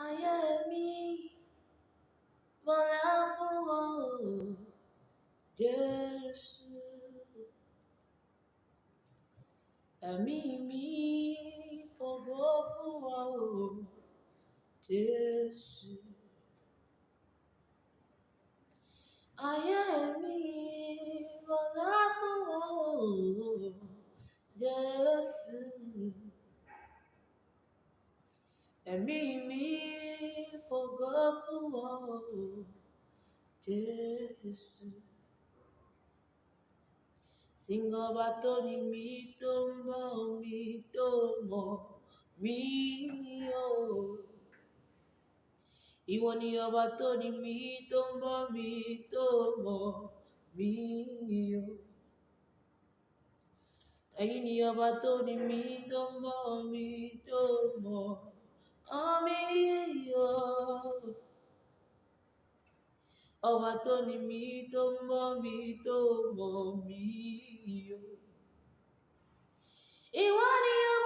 ayé mi bọ́lá fún ọ Jésù. Ẹ̀mí mi fògo fún ọ Jésù. Ayé mi bọ́lá fún ọ Jésù. Ẹ̀mí mi fògo fún ọ Jésù. Singọba tó ní mi tó ń bọ̀ mi tó mọ̀ mí o. Ìwọ ni ọba tó ní mi tó ń bọ̀ mi tó mọ̀ mí o. Ẹ̀yin ni ọba tó ní mi tó ń bọ̀ mi tó mọ̀ mí o. Ọba tó ní mi tó ń bọ̀ mi tó mọ̀ mí o. Ìwọ ni ọba